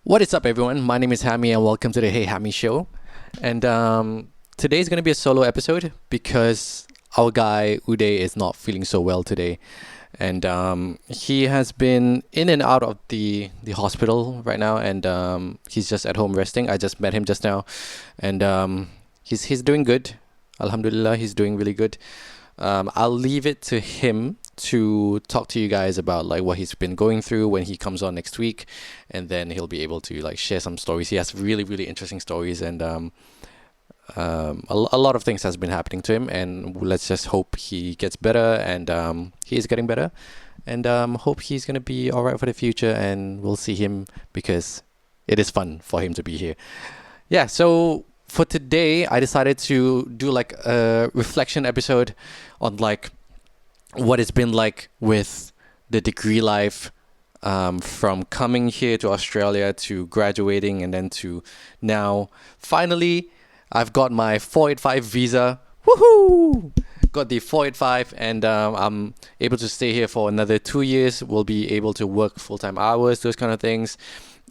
What is up, everyone? My name is Hammy, and welcome to the Hey Hammy Show. And today's going to be a solo episode because our guy Uday is not feeling so well today, and he has been in and out of the hospital right now, and he's just at home resting. I just met him just now, and he's doing good. Alhamdulillah, he's doing really good. I'll leave it to him to talk to you guys about like what he's been going through when he comes on next week, and then he'll be able to like share some stories. He has really interesting stories, and a lot of things has been happening to him, and let's just hope he gets better, and he is getting better, and hope he's gonna be all right for the future, and we'll see him because it is fun for him to be here. Yeah, so for today, I decided to do like a reflection episode on like what it's been like with the degree life, from coming here to Australia to graduating and then to now. Finally, I've got my 485 visa. Woohoo! Got the 485, and I'm able to stay here for another 2 years. We'll be able to work full time hours, those kind of things,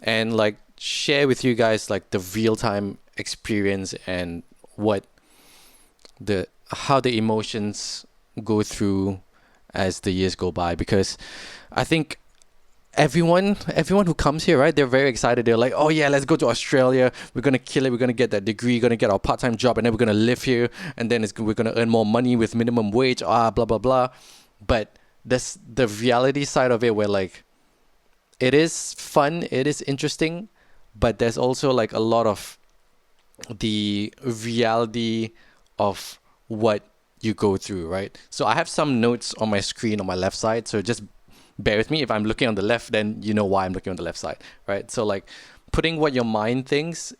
and like share with you guys like the real time experience and what the how the emotions go through as the years go by, because I think everyone who comes here, right, they're very excited. They're like, oh yeah, let's go to Australia, we're gonna kill it, we're gonna get that degree, gonna get our part-time job, and then we're gonna live here, and then we're gonna earn more money with minimum wage, blah blah blah. But that's the reality side of it, where like it is fun, it is interesting, but there's also like a lot of the reality of what you go through, right? So I have some notes on my screen on my left side. So just bear with me. If I'm looking on the left, then you know why I'm looking on the left side, right? So like putting what your mind thinks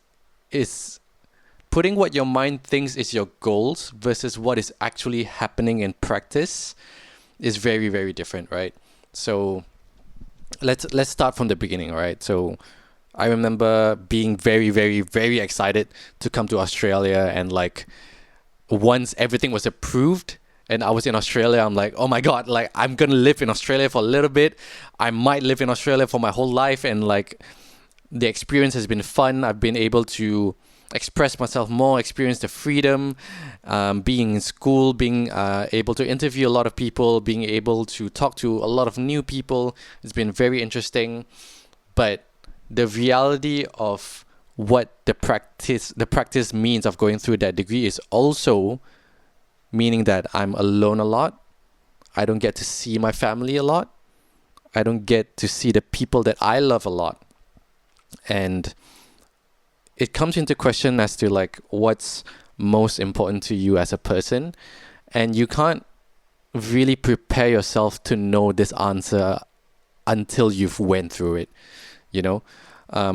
is putting what your mind thinks is your goals versus what is actually happening in practice is very different, right? So let's start from the beginning, right? So I remember being very excited to come to Australia, and like once everything was approved and I was in Australia, I'm like, oh my god, like I'm gonna live in Australia for a little bit. I might live in Australia for my whole life, and like the experience has been fun. I've been able to express myself more, experience the freedom, being in school, being able to interview a lot of people, being able to talk to a lot of new people. It's been very interesting, but the reality of what the practice means of going through that degree is also meaning that I'm alone a lot. I don't get to see my family a lot. I don't get to see the people that I love a lot. And it comes into question as to like what's most important to you as a person. And you can't really prepare yourself to know this answer until you've went through it, you know?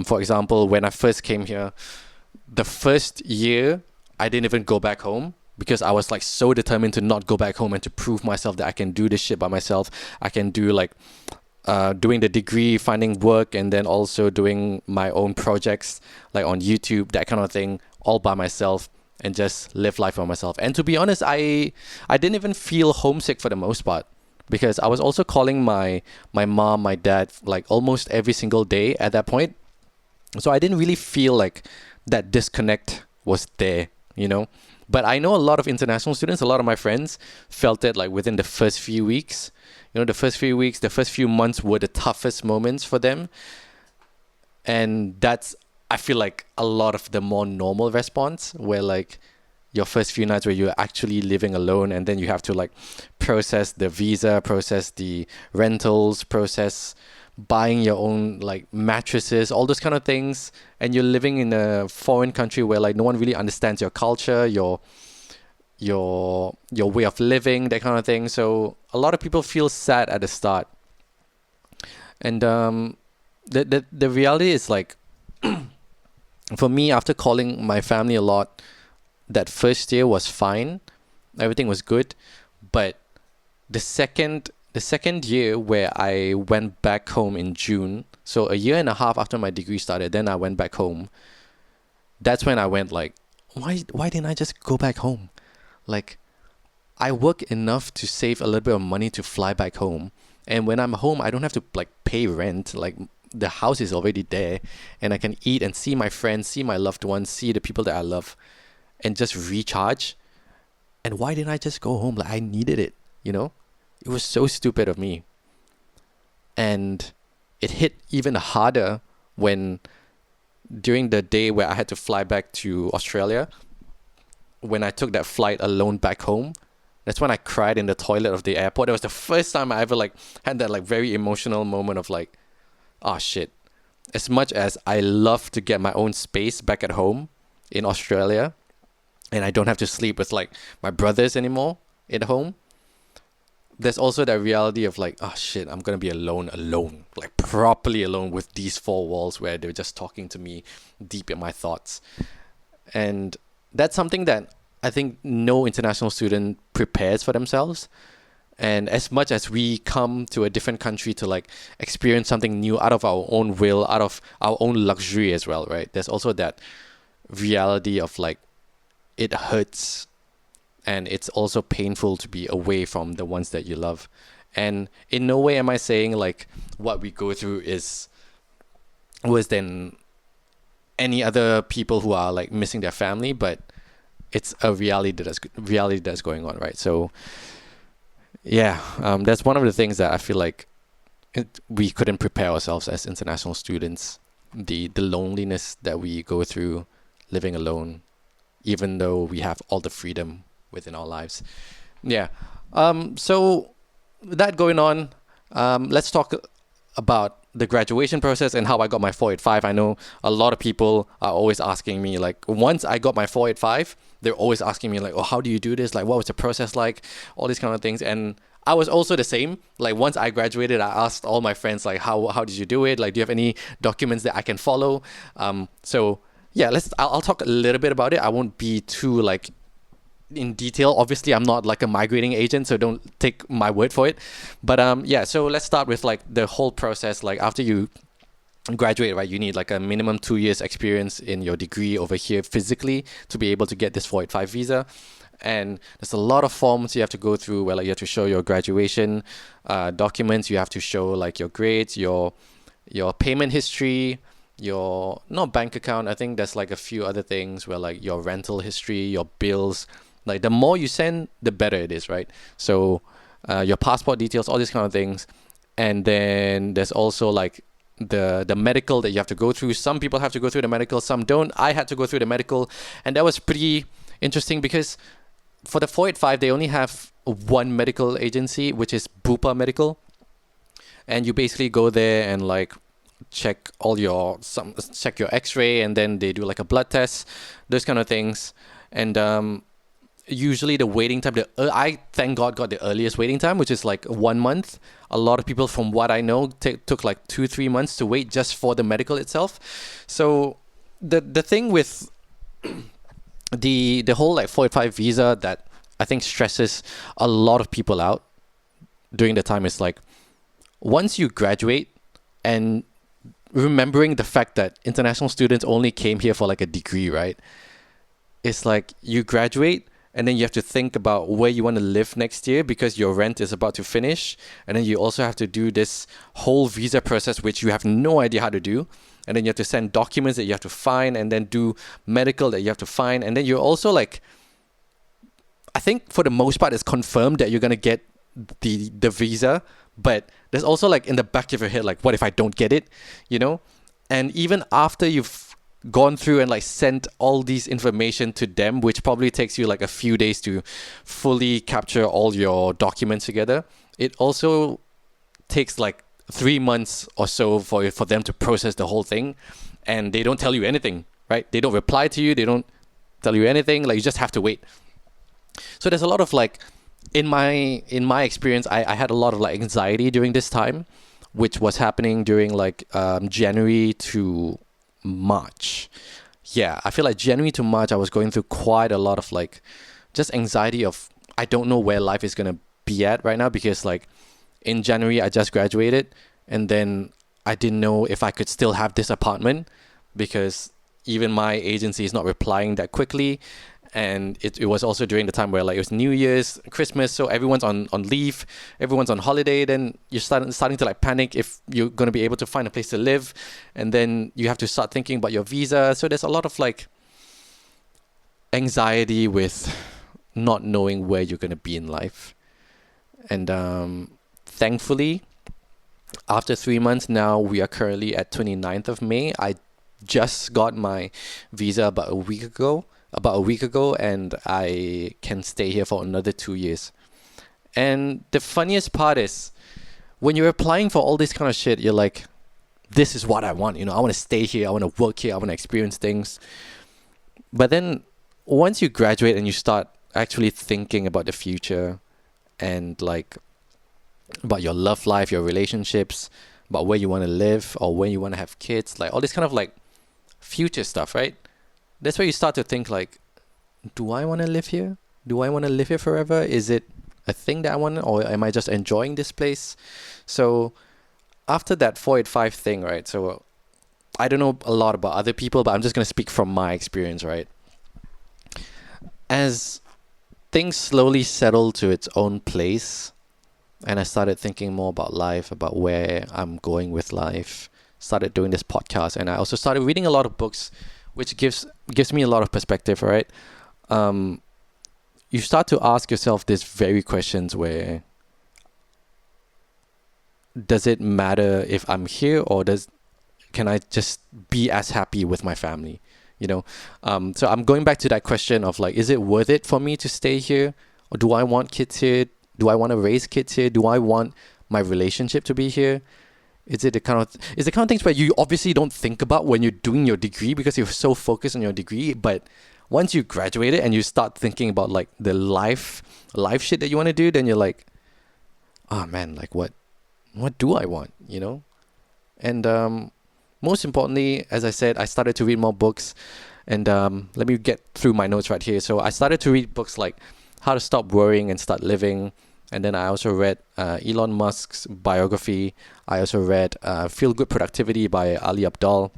For example, when I first came here, the first year, I didn't even go back home because I was like so determined to not go back home and to prove myself that I can do this shit by myself. I can do like doing the degree, finding work, and then also doing my own projects like on YouTube, that kind of thing, all by myself, and just live life by myself. And to be honest, I didn't even feel homesick for the most part, because I was also calling my mom, my dad, like almost every single day at that point. So I didn't really feel like that disconnect was there, you know. But I know a lot of international students, a lot of my friends felt it like within the first few weeks. You know, the first few weeks, the first few months were the toughest moments for them. And that's, I feel like, a lot of the more normal response, where like your first few nights where you're actually living alone, and then you have to like process the visa, process the rentals, process buying your own like mattresses, all those kind of things, and you're living in a foreign country where like no one really understands your culture, your way of living, that kind of thing. So a lot of people feel sad at the start, and the reality is like for me, after calling my family a lot, that first year was fine, everything was good, but the second year, where I went back home in June, so a year and a half after my degree started, then I went back home. That's when I went like, why didn't I just go back home? Like, I work enough to save a little bit of money to fly back home, and when I'm home, I don't have to like pay rent. Like the house is already there, and I can eat and see my friends, see my loved ones, see the people that I love, and just recharge. And why didn't I just go home? Like, I needed it, you know? It was so stupid of me. And it hit even harder when during the day where I had to fly back to Australia, when I took that flight alone back home. That's when I cried in the toilet of the airport. It was the first time I ever like had that like very emotional moment of like, oh shit. As much as I love to get my own space back at home in Australia, and I don't have to sleep with like my brothers anymore at home, there's also that reality of like, oh shit, I'm gonna be alone, like properly alone with these four walls where they're just talking to me deep in my thoughts. And that's something that I think no international student prepares for themselves. And as much as we come to a different country to like experience something new out of our own will, out of our own luxury as well, right? There's also that reality of like, it hurts, and it's also painful to be away from the ones that you love. And in no way am I saying like what we go through is worse than any other people who are like missing their family, but it's a reality that's going on, right? So yeah, that's one of the things that I feel like we couldn't prepare ourselves as international students. The loneliness that we go through living alone, even though we have all the freedom within our lives. Yeah. So that going on, let's talk about the graduation process and how I got my 485. I know a lot of people are always asking me, like, once I got my 485, they're always asking me like, oh, how do you do this? Like, what was the process like? All these kind of things. And I was also the same. Like, once I graduated, I asked all my friends, like, how did you do it? Like, do you have any documents that I can follow? So yeah, I'll talk a little bit about it. I won't be too like in detail. Obviously, I'm not like a migrating agent, so don't take my word for it. But yeah, so let's start with like the whole process. Like, after you graduate, right, you need like a minimum 2 years experience in your degree over here physically to be able to get this 485 visa. And there's a lot of forms you have to go through where like you have to show your graduation documents. You have to show like your grades, your payment history, your not bank account. I think there's like a few other things where like your rental history, your bills. Like, the more you send, the better it is, right? So your passport details, all these kind of things. And then there's also like the medical that you have to go through. Some people have to go through the medical, some don't. I had to go through the medical, and that was pretty interesting because for the 485 they only have one medical agency, which is Bupa Medical, and you basically go there and like check check your x-ray, and then they do like a blood test, those kind of things. And usually the waiting time, I thank God got the earliest waiting time, which is like 1 month. A lot of people, from what I know, took like 2-3 months to wait just for the medical itself. So the thing with the whole like 485 visa that I think stresses a lot of people out during the time is like, once you graduate, and remembering the fact that international students only came here for like a degree, right? It's like you graduate, and then you have to think about where you want to live next year because your rent is about to finish. And then you also have to do this whole visa process, which you have no idea how to do. And then you have to send documents that you have to find, and then do medical that you have to find. And then you're also like, I think for the most part, it's confirmed that you're going to get the visa. But there's also like in the back of your head, like, what if I don't get it, you know? And even after you've gone through and like sent all these information to them, which probably takes you like a few days to fully capture all your documents together, it also takes like 3 months or so for them to process the whole thing. And they don't tell you anything, right? They don't reply to you, they don't tell you anything. Like, you just have to wait. So there's a lot of like, in my experience, I had a lot of like anxiety during this time, which was happening during like January to March. Yeah, I feel like January to March I was going through quite a lot of like just anxiety of, I don't know where life is gonna be at right now, because like in January I just graduated, and then I didn't know if I could still have this apartment because even my agency is not replying that quickly. And it was also during the time where like it was New Year's, Christmas, so everyone's on leave, everyone's on holiday. Then you're starting to like panic if you're going to be able to find a place to live, and then you have to start thinking about your visa. So there's a lot of like anxiety with not knowing where you're going to be in life. And thankfully, after 3 months now, we are currently at 29th of May. I just got my visa about a week ago, and I can stay here for another 2 years. And the funniest part is when you're applying for all this kind of shit, you're like, this is what I want. I want to stay here. I want to work here. I want to experience things. But then once you graduate and you start actually thinking about the future and like about your love life, your relationships, about where you want to live or when you want to have kids, like all this kind of like future stuff, right? That's where you start to think like, do I want to live here? Do I want to live here forever? Is it a thing that I want, or am I just enjoying this place? So after that 485 thing, right? So I don't know a lot about other people, but I'm just going to speak from my experience, right? As things slowly settled to its own place, and I started thinking more about life, about where I'm going with life, started doing this podcast, and I also started reading a lot of books, which gives me a lot of perspective, right? You start to ask yourself these very questions where, does it matter if I'm here, or can I just be as happy with my family? So I'm going back to that question of like, is it worth it for me to stay here? Or do I want kids here? Do I want to raise kids here? Do I want my relationship to be here? Is the kind of things where you obviously don't think about when you're doing your degree because you're so focused on your degree. But once you graduate it and you start thinking about like the life shit that you want to do, then you're like, oh man, like what do I want? And most importantly, as I said, I started to read more books. And let me get through my notes right here. So I started to read books like How to Stop Worrying and Start Living. And then I also read Elon Musk's biography. I also read Feel Good Productivity by Ali Abdaal.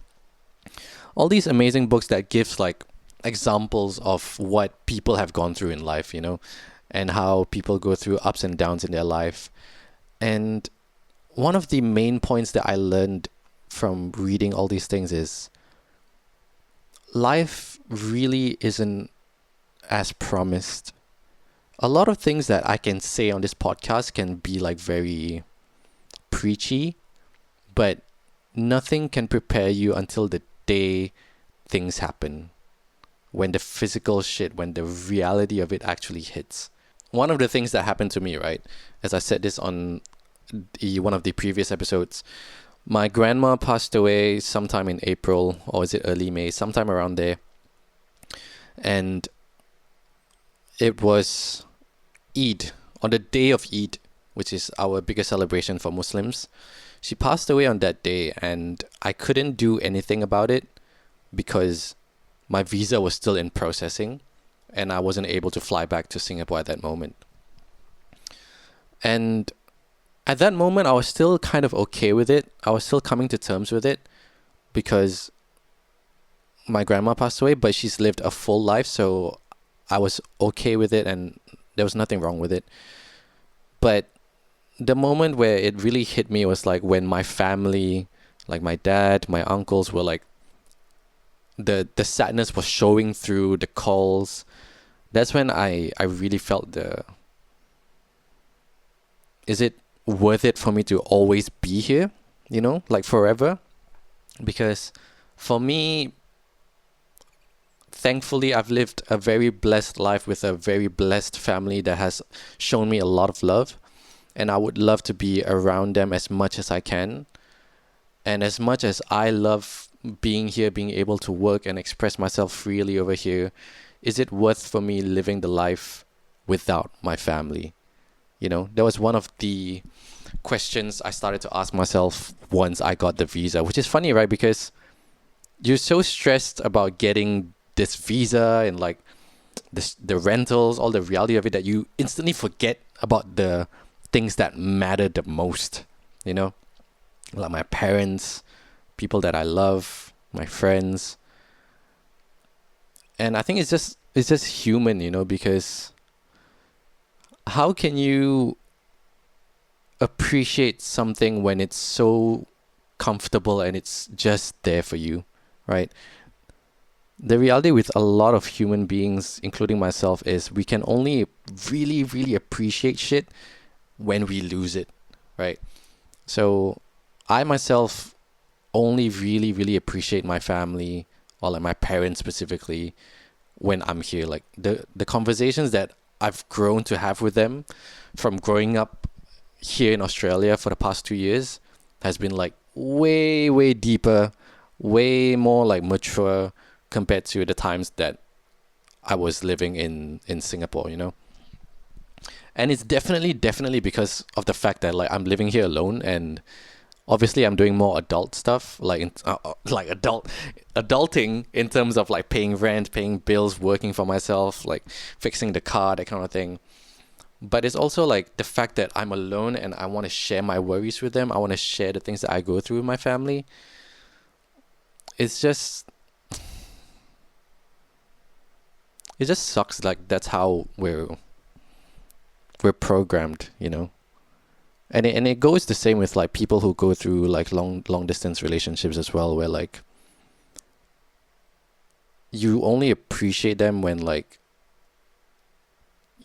All these amazing books that gives like examples of what people have gone through in life, and how people go through ups and downs in their life. And one of the main points that I learned from reading all these things is life really isn't as promised. A lot of things that I can say on this podcast can be like very preachy, but nothing can prepare you until the day things happen. When the physical shit, when the reality of it actually hits. One of the things that happened to me, right, as I said this on one of the previous episodes, my grandma passed away sometime in April, or is it early May, sometime around there. And it was Eid, on the day of Eid, which is our biggest celebration for Muslims. She passed away on that day, and I couldn't do anything about it because my visa was still in processing and I wasn't able to fly back to Singapore at that moment. And at that moment, I was still kind of okay with it. I was still coming to terms with it because my grandma passed away, but she's lived a full life, so I was okay with it and there was nothing wrong with it. But the moment where it really hit me was like when my family, like my dad, my uncles were like, the sadness was showing through the calls. That's when I really felt is it worth it for me to always be here, like forever? Because for me, thankfully, I've lived a very blessed life with a very blessed family that has shown me a lot of love. And I would love to be around them as much as I can. And as much as I love being here, being able to work and express myself freely over here, is it worth for me living the life without my family? That was one of the questions I started to ask myself once I got the visa, which is funny, right? Because you're so stressed about getting this visa and like the rentals, all the reality of it, that you instantly forget about the things that matter the most, like my parents, people that I love, my friends. And I think it's just it's just human, because how can you appreciate something when it's so comfortable and it's just there for you, right? The reality with a lot of human beings, including myself, is we can only really, really appreciate shit when we lose it, right? So I myself only really, really appreciate my family, or like my parents specifically, when I'm here. Like the conversations that I've grown to have with them from growing up here in Australia for the past 2 years has been like way, way deeper, way more like mature compared to the times that I was living in Singapore, And it's definitely because of the fact that like I'm living here alone, and obviously I'm doing more adult stuff, like like adulting in terms of like paying rent, paying bills, working for myself, like fixing the car, that kind of thing. But it's also like the fact that I'm alone and I want to share my worries with them. I want to share the things that I go through with my family. It's just it just sucks. Like that's how we're programmed, And it goes the same with like people who go through like long distance relationships as well, where like you only appreciate them when like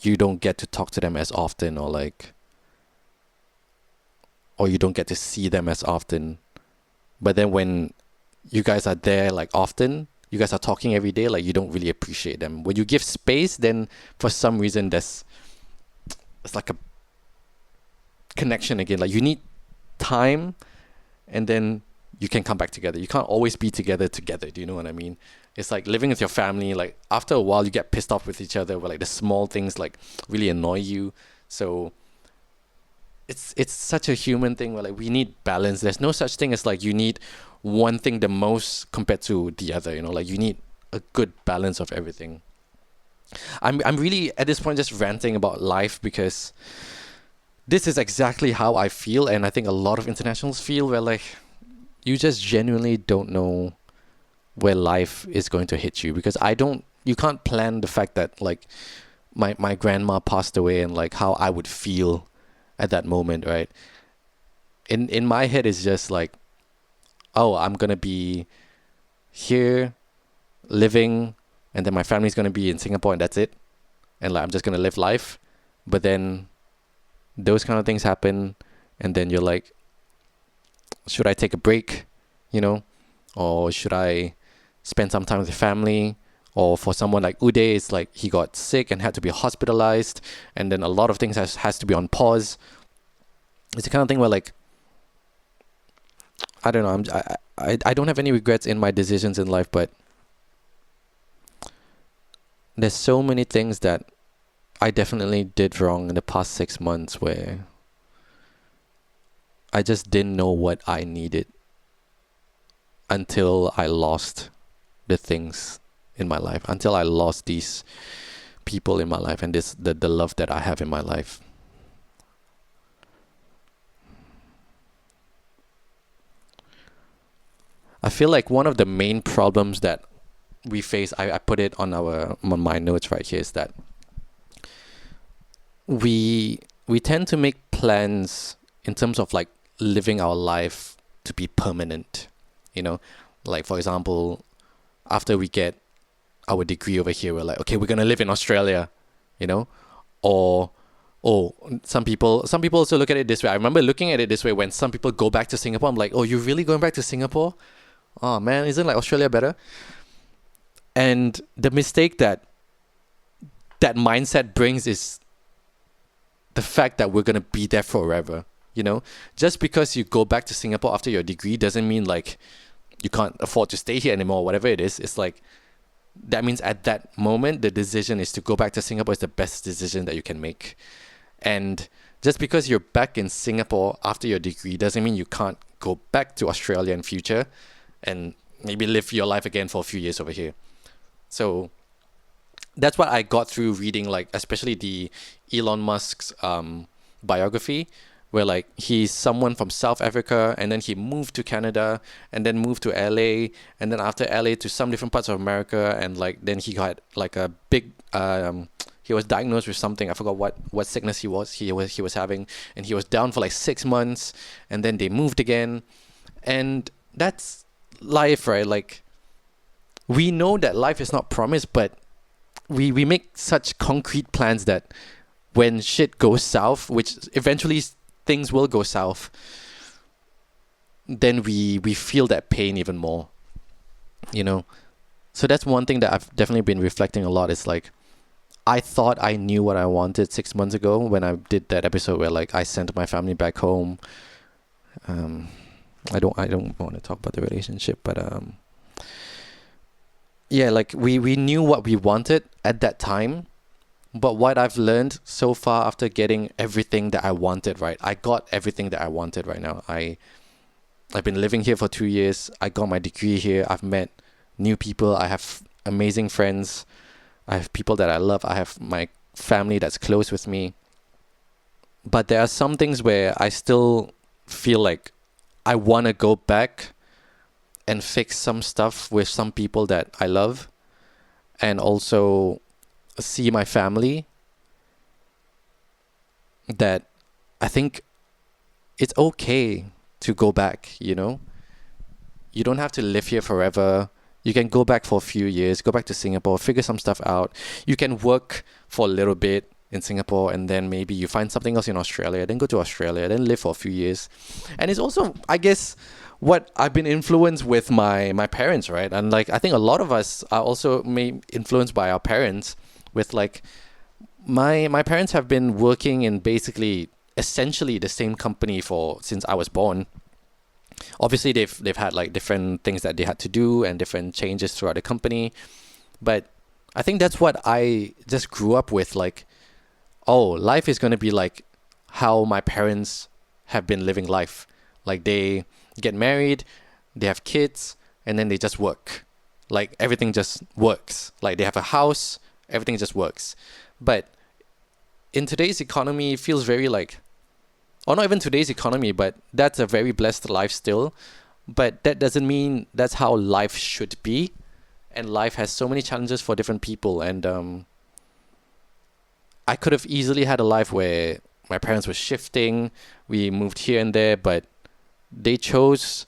you don't get to talk to them as often, or you don't get to see them as often. But then when you guys are there like often, you guys are talking every day, like you don't really appreciate them. When you give space, then for some reason it's like a connection again. Like you need time, and then you can come back together. You can't always be together. Do you know what I mean? It's like living with your family. Like after a while, you get pissed off with each other, where like the small things like really annoy you. So it's such a human thing where like we need balance. There's no such thing as like you need one thing the most compared to the other. Like you need a good balance of everything. I'm really at this point just ranting about life because this is exactly how I feel, and I think a lot of internationals feel, where like you just genuinely don't know where life is going to hit you, because you can't plan the fact that like my grandma passed away and like how I would feel at that moment, right? In my head it's just like, oh, I'm gonna be here living, and then my family's gonna be in Singapore, and that's it, and like I'm just gonna live life. But then those kind of things happen, and then you're like, should I take a break, or should I spend some time with the family? Or for someone like Uday, it's like he got sick and had to be hospitalized, and then a lot of things has to be on pause. It's the kind of thing where like I don't know, I don't have any regrets in my decisions in life, but there's so many things that I definitely did wrong in the past 6 months, where I just didn't know what I needed until I lost the things in my life, until I lost these people in my life, and the love that I have in my life. I feel like one of the main problems that we face, I put it on my notes right here, is that we tend to make plans in terms of like living our life to be permanent, like for example, after we get our degree over here, we're like, okay, we're gonna live in Australia, or some people also look at it this way. I remember looking at it this way when some people go back to Singapore. I'm like, oh, you're really going back to Singapore? Oh man, isn't like Australia better? And the mistake that mindset brings is the fact that we're gonna be there forever. Just because you go back to Singapore after your degree doesn't mean like you can't afford to stay here anymore, whatever it is. It's like, that means at that moment, the decision is to go back to Singapore is the best decision that you can make. And just because you're back in Singapore after your degree doesn't mean you can't go back to Australia in future and maybe live your life again for a few years over here. So that's what I got through reading, like especially the Elon Musk's biography, where like he's someone from South Africa and then he moved to Canada and then moved to LA and then after LA to some different parts of America, and like then he got like a big he was diagnosed with something. I forgot what sickness he was having, and he was down for like 6 months, and then they moved again. And that's life, right? Like, we know that life is not promised, but we make such concrete plans that when shit goes south, which eventually things will go south, then we feel that pain even more, you know? So that's one thing that I've definitely been reflecting a lot. Is like, I thought I knew what I wanted 6 months ago when I did that episode where like I sent my family back home. I don't want to talk about the relationship, but yeah, like we knew what we wanted at that time. But what I've learned so far after getting everything that I wanted, right? I got everything that I wanted right now. I've been living here for 2 years. I got my degree here. I've met new people. I have amazing friends. I have people that I love. I have my family that's close with me. But there are some things where I still feel like I want to go back and fix some stuff with some people that I love, and also see my family. That I think it's okay to go back, you know? You don't have to live here forever. You can go back for a few years, go back to Singapore, figure some stuff out. You can work for a little bit in Singapore, and then maybe you find something else in Australia, then go to Australia, then live for a few years. And it's also, I guess, what I've been influenced with my parents, right? And like, I think a lot of us are also influenced by our parents with like, my parents have been working in basically essentially the same company since I was born. Obviously they've had like different things that they had to do and different changes throughout the company, but I think that's what I just grew up with. Like, oh, life is going to be like how my parents have been living life. Like, they get married, they have kids, and then they just work. Like, everything just works. Like, they have a house, everything just works. But in today's economy, it feels very like, or not even today's economy, but that's a very blessed life still. But that doesn't mean that's how life should be. And life has so many challenges for different people. And I could have easily had a life where my parents were shifting, we moved here and there, but they chose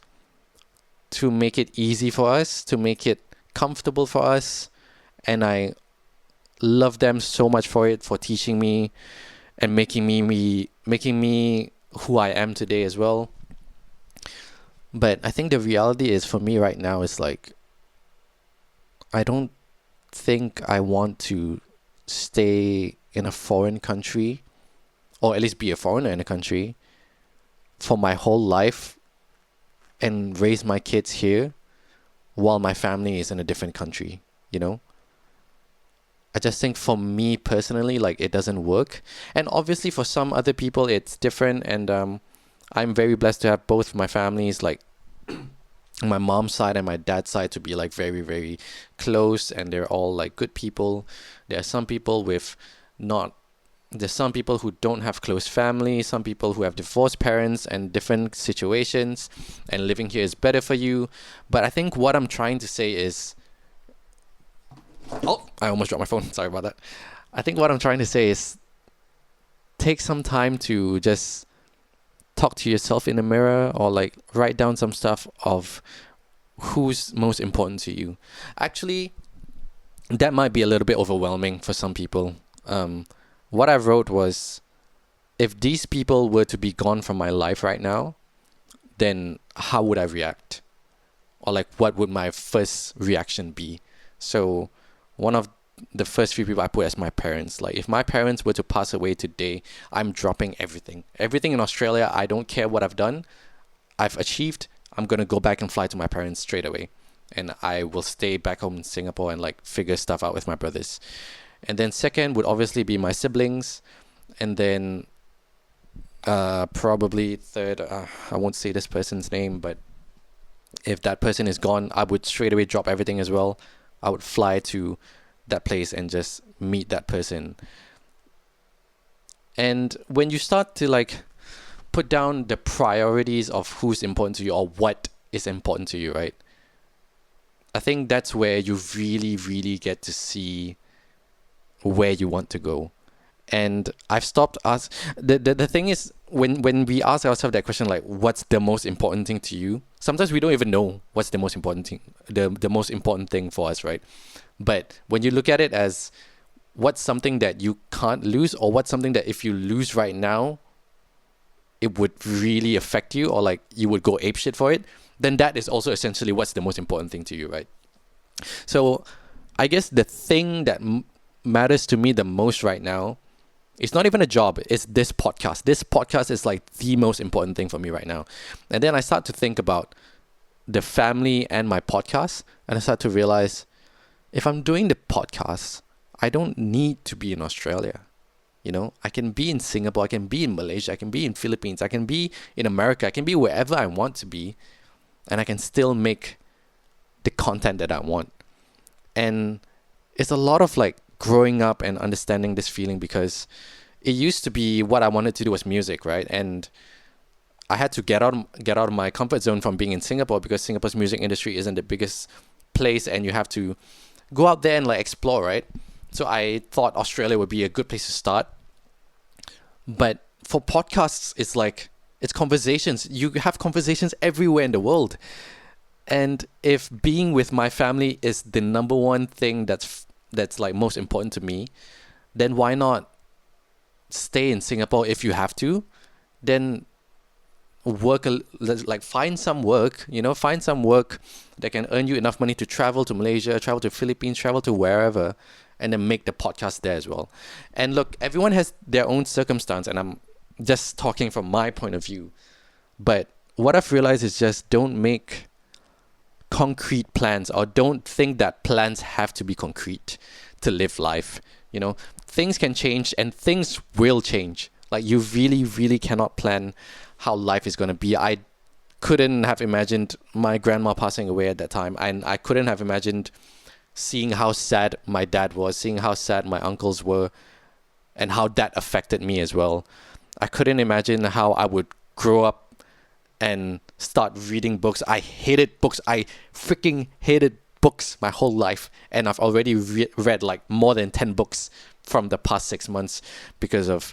to make it easy for us, to make it comfortable for us. And I love them so much for it, for teaching me and making me who I am today as well. But I think the reality is, for me right now, is like, I don't think I want to stay in a foreign country, or at least be a foreigner in a country, for my whole life and raise my kids here while my family is in a different country, you know? I just think for me personally, like, it doesn't work. And obviously for some other people it's different, and I'm very blessed to have both my families, like my mom's side and my dad's side, to be like very, very close, and they're all like good people. There are some people there's some people who don't have close family, some people who have divorced parents and different situations, and living here is better for you. But I think what I'm trying to say is, oh, I almost dropped my phone. Sorry about that. I think what I'm trying to say is, take some time to just talk to yourself in the mirror, or like write down some stuff of who's most important to you. Actually, that might be a little bit overwhelming for some people. What I wrote was, if these people were to be gone from my life right now, then how would I react? Or like, what would my first reaction be? So one of the first few people I put as my parents. Like, if my parents were to pass away today, I'm dropping everything. Everything in Australia, I don't care what I've done, I've achieved, I'm going to go back and fly to my parents straight away. And I will stay back home in Singapore and like figure stuff out with my brothers. And then second would obviously be my siblings. And then probably third, I won't say this person's name, but if that person is gone, I would straight away drop everything as well. I would fly to that place and just meet that person. And when you start to like put down the priorities of who's important to you or what is important to you, right? I think that's where you really, really get to see where you want to go. And I've stopped the thing is, when we ask ourselves that question, like, what's the most important thing to you? Sometimes we don't even know what's the most important thing, the most important thing for us, right? But when you look at it as what's something that you can't lose, or what's something that if you lose right now, it would really affect you, or like you would go apeshit for it, then that is also essentially what's the most important thing to you, right? So I guess the thing that matters to me the most right now, it's not even a job, it's this podcast. This podcast is like the most important thing for me right now. And then I start to think about the family and my podcast, and I start to realize, if I'm doing the podcast, I don't need to be in Australia. You know, I can be in Singapore, I can be in Malaysia, I can be in Philippines, I can be in America, I can be wherever I want to be, and I can still make the content that I want. And it's a lot of like growing up and understanding this feeling, because it used to be what I wanted to do was music, right? And I had to get out of my comfort zone from being in Singapore, because Singapore's music industry isn't the biggest place, and you have to go out there and like explore, right? So I thought Australia would be a good place to start. But for podcasts, it's like, it's conversations. You have conversations everywhere in the world. And if being with my family is the number one thing that's like most important to me, then why not stay in Singapore if you have to? Then find some work that can earn you enough money to travel to Malaysia, travel to Philippines, travel to wherever, and then make the podcast there as well. And look, everyone has their own circumstance, and I'm just talking from my point of view. But what I've realized is, just don't make concrete plans, or don't think that plans have to be concrete to live life. You know, things can change, and things will change. Like, you really, really cannot plan how life is going to be. I couldn't have imagined my grandma passing away at that time, and I couldn't have imagined seeing how sad my dad was, seeing how sad my uncles were, and how that affected me as well. I couldn't imagine how I would grow up and start reading books. I hated books. I freaking hated books my whole life. And I've already read like more than 10 books from the past 6 months because of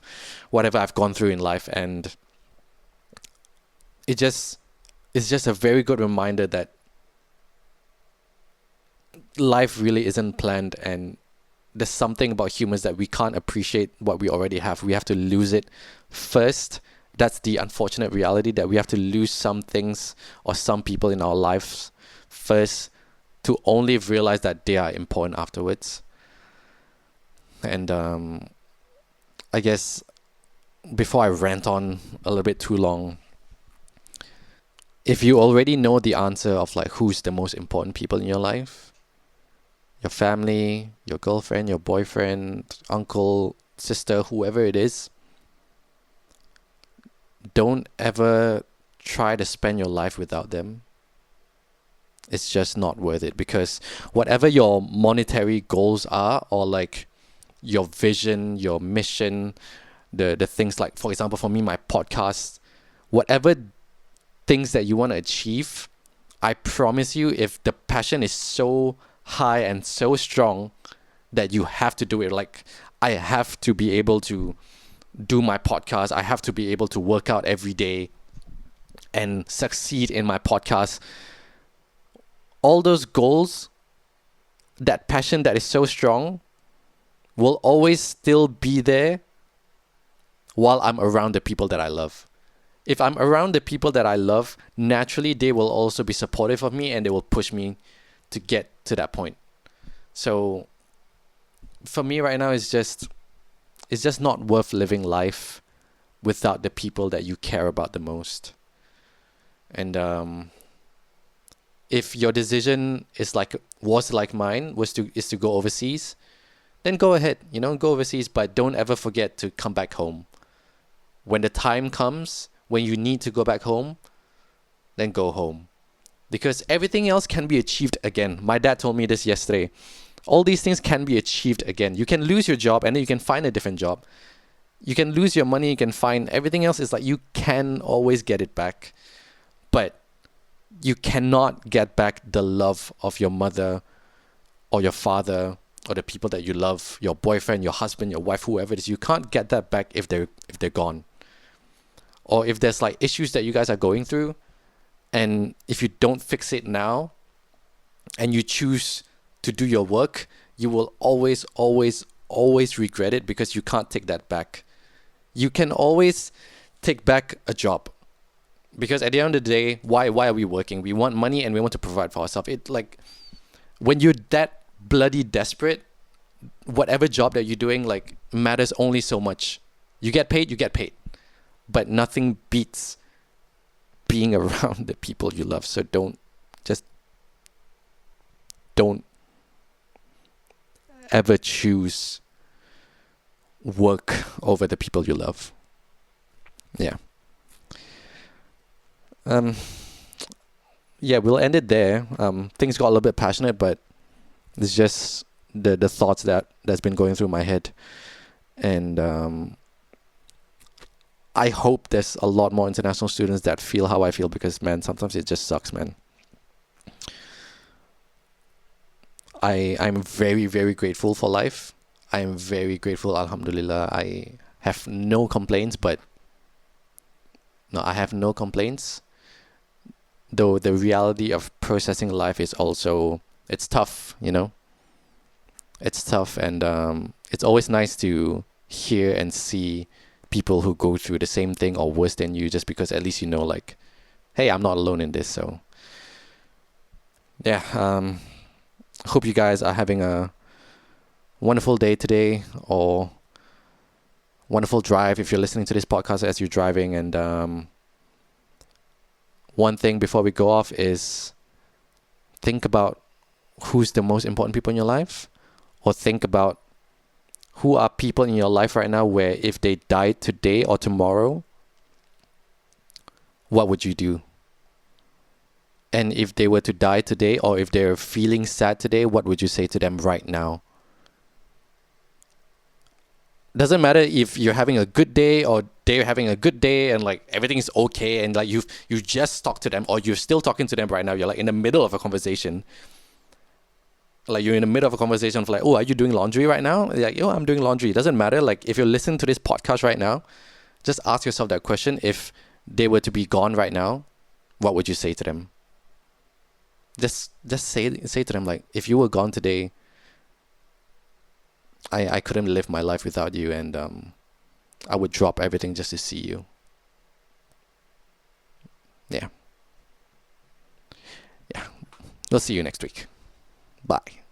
whatever I've gone through in life. And it's just a very good reminder that life really isn't planned, and there's something about humans that we can't appreciate what we already have. We have to lose it first. That's the unfortunate reality, that we have to lose some things or some people in our lives first to only realize that they are important afterwards. And I guess before I rant on a little bit too long, if you already know the answer of like who's the most important people in your life, your family, your girlfriend, your boyfriend, uncle, sister, whoever it is, don't ever try to spend your life without them. It's just not worth it, because whatever your monetary goals are, or like your vision, your mission, the things like, for example, for me, my podcast, whatever things that you want to achieve, I promise you, if the passion is so high and so strong that you have to do it, like I have to be able to do my podcast, I have to be able to work out every day and succeed in my podcast, all those goals, that passion that is so strong will always still be there while I'm around the people that I love. If I'm around the people that I love, naturally they will also be supportive of me, and they will push me to get to that point. So for me right now, it's just not worth living life without the people that you care about the most. And if your decision is like mine, is to go overseas, then go ahead, go overseas, but don't ever forget to come back home. When the time comes, when you need to go back home, then go home. Because everything else can be achieved again. My dad told me this yesterday. All these things can be achieved again. You can lose your job and then you can find a different job. You can lose your money, you can find everything else is like you can always get it back, but you cannot get back the love of your mother or your father or the people that you love, your boyfriend, your husband, your wife, whoever it is. You can't get that back if they're gone. Or if there's like issues that you guys are going through, and if you don't fix it now and you choose to do your work, you will always, always, always regret it because you can't take that back. You can always take back a job, because at the end of the day, why are we working? We want money and we want to provide for ourselves. It like when you're that bloody desperate, whatever job that you're doing like matters only so much. You get paid, but nothing beats being around the people you love. So don't ever choose work over the people you love. Yeah. Yeah, we'll end it there. Things got a little bit passionate, but it's just the thoughts that's been going through my head. And I hope there's a lot more international students that feel how I feel, because man, sometimes it just sucks, man. I'm very, very grateful for life. I'm very grateful, alhamdulillah. I have no complaints, but no, I have no complaints. Though the reality of processing life is also, it's tough, you know? It's tough, and it's always nice to hear and see people who go through the same thing or worse than you, just because at least you know, like, hey, I'm not alone in this. So yeah, hope you guys are having a wonderful day today, or wonderful drive if you're listening to this podcast as you're driving. And one thing before we go off is think about who's the most important people in your life, or think about who are people in your life right now where if they died today or tomorrow, what would you do? And if they were to die today, or if they're feeling sad today, what would you say to them right now? Doesn't matter if you're having a good day or they're having a good day and like everything is okay, and like you just talked to them, or you're still talking to them right now. You're like in the middle of a conversation. Like you're in the middle of a conversation of like, oh, are you doing laundry right now? Like, oh, I'm doing laundry. It doesn't matter. Like if you're listening to this podcast right now, just ask yourself that question. If they were to be gone right now, what would you say to them? Just say to them, like, if you were gone today, I couldn't live my life without you, and I would drop everything just to see you. Yeah. We'll see you next week. Bye.